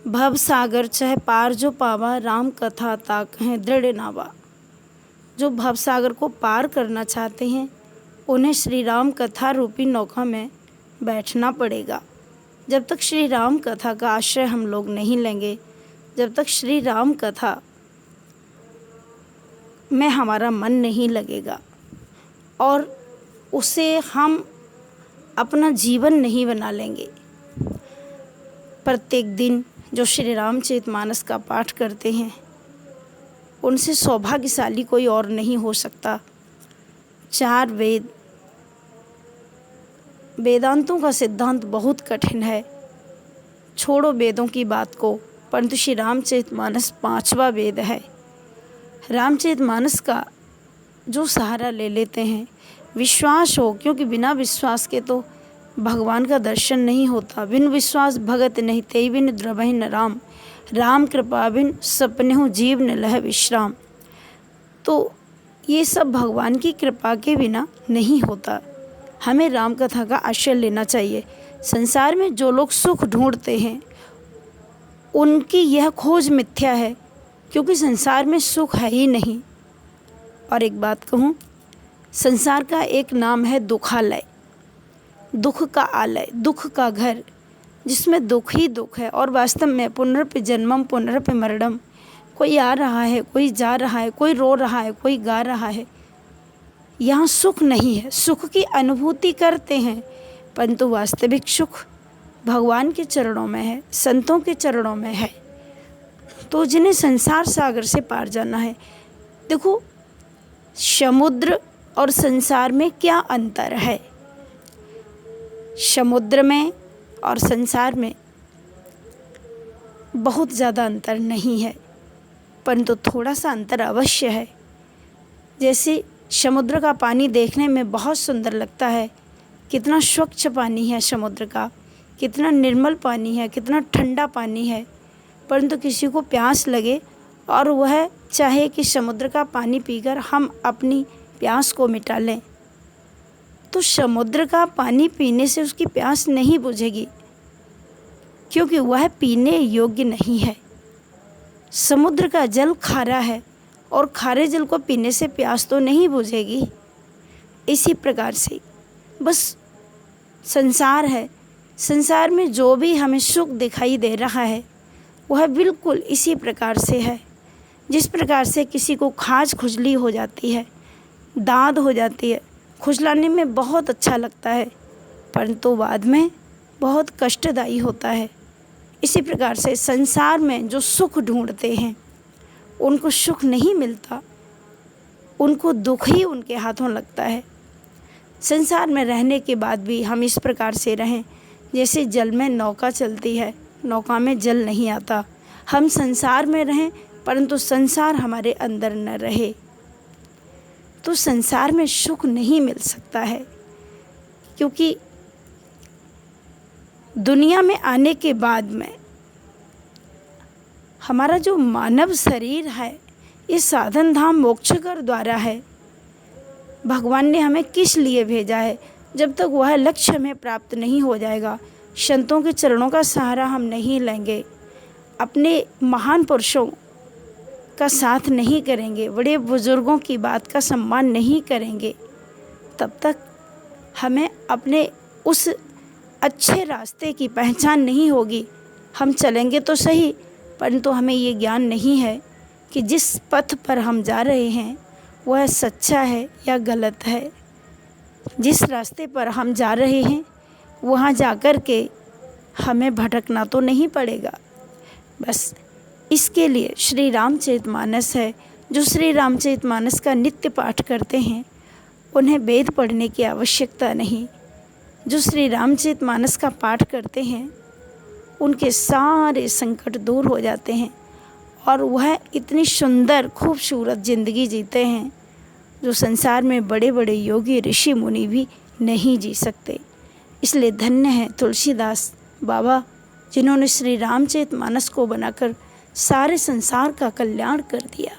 भव सागर चह पार जो पावा, राम कथा ताक है दृढ़ नावा। जो भव सागर को पार करना चाहते हैं उन्हें श्री राम कथा रूपी नौका में बैठना पड़ेगा। जब तक श्री राम कथा का आश्रय हम लोग नहीं लेंगे, जब तक श्री राम कथा में हमारा मन नहीं लगेगा और उसे हम अपना जीवन नहीं बना लेंगे। प्रत्येक दिन जो श्री रामचरितमानस का पाठ करते हैं उनसे सौभाग्यशाली कोई और नहीं हो सकता। 4 वेद, वेदांतों का सिद्धांत बहुत कठिन है, छोड़ो वेदों की बात को, परंतु श्री रामचरितमानस 5वां वेद है। रामचरितमानस का जो सहारा ले लेते हैं, विश्वास हो, क्योंकि बिना विश्वास के तो भगवान का दर्शन नहीं होता। बिन विश्वास भगत नहीं, तेई बिन द्रवहि न राम, राम कृपा बिन सपनेहु जीव न लह विश्राम। तो ये सब भगवान की कृपा के बिना नहीं होता। हमें राम कथा का आश्रय लेना चाहिए। संसार में जो लोग सुख ढूंढते हैं उनकी यह खोज मिथ्या है, क्योंकि संसार में सुख है ही नहीं। और एक बात कहूँ, संसार का एक नाम है दुखालय, दुख का आलय, दुख का घर, जिसमें दुख ही दुख है। और वास्तव में पुनरपि जन्मम पुनरपि मरणम, कोई आ रहा है, कोई जा रहा है, कोई रो रहा है, कोई गा रहा है। यहाँ सुख नहीं है। सुख की अनुभूति करते हैं, परंतु वास्तविक सुख भगवान के चरणों में है, संतों के चरणों में है। तो जिन्हें संसार सागर से पार जाना है, देखो समुद्र और संसार में क्या अंतर है। समुद्र में और संसार में बहुत ज़्यादा अंतर नहीं है, परंतु थोड़ा सा अंतर अवश्य है। जैसे समुद्र का पानी देखने में बहुत सुंदर लगता है, कितना स्वच्छ पानी है समुद्र का, कितना निर्मल पानी है, कितना ठंडा पानी है, परंतु किसी को प्यास लगे और वह चाहे कि समुद्र का पानी पीकर हम अपनी प्यास को मिटा लें, तो समुद्र का पानी पीने से उसकी प्यास नहीं बुझेगी, क्योंकि वह पीने योग्य नहीं है। समुद्र का जल खारा है और खारे जल को पीने से प्यास तो नहीं बुझेगी। इसी प्रकार से बस संसार है, संसार में जो भी हमें सुख दिखाई दे रहा है वह बिल्कुल इसी प्रकार से है। जिस प्रकार से किसी को खाज खुजली हो जाती है, दाद हो जाती है, खुजलाने में बहुत अच्छा लगता है, परंतु बाद में बहुत कष्टदायी होता है। इसी प्रकार से संसार में जो सुख ढूंढते हैं उनको सुख नहीं मिलता, उनको दुख ही उनके हाथों लगता है। संसार में रहने के बाद भी हम इस प्रकार से रहें जैसे जल में नौका चलती है, नौका में जल नहीं आता। हम संसार में रहें परंतु संसार हमारे अंदर न रहे, तो संसार में सुख नहीं मिल सकता है। क्योंकि दुनिया में आने के बाद में हमारा जो मानव शरीर है ये साधन धाम मोक्षकर द्वारा है। भगवान ने हमें किस लिए भेजा है? जब तक वह लक्ष्य हमें प्राप्त नहीं हो जाएगा, संतों के चरणों का सहारा हम नहीं लेंगे, अपने महान पुरुषों का साथ नहीं करेंगे, बड़े बुजुर्गों की बात का सम्मान नहीं करेंगे, तब तक हमें अपने उस अच्छे रास्ते की पहचान नहीं होगी। हम चलेंगे तो सही, परंतु हमें ये ज्ञान नहीं है कि जिस पथ पर हम जा रहे हैं वह सच्चा है या गलत है। जिस रास्ते पर हम जा रहे हैं वहाँ जाकर के हमें भटकना तो नहीं पड़ेगा। बस इसके लिए श्री रामचरितमानस है। जो श्री रामचरितमानस का नित्य पाठ करते हैं उन्हें वेद पढ़ने की आवश्यकता नहीं। जो श्री रामचरितमानस का पाठ करते हैं उनके सारे संकट दूर हो जाते हैं और वह इतनी सुंदर खूबसूरत ज़िंदगी जीते हैं जो संसार में बड़े बड़े योगी ऋषि मुनि भी नहीं जी सकते। इसलिए धन्य है तुलसीदास बाबा, जिन्होंने श्री रामचरितमानस को बनाकर सारे संसार का कल्याण कर दिया।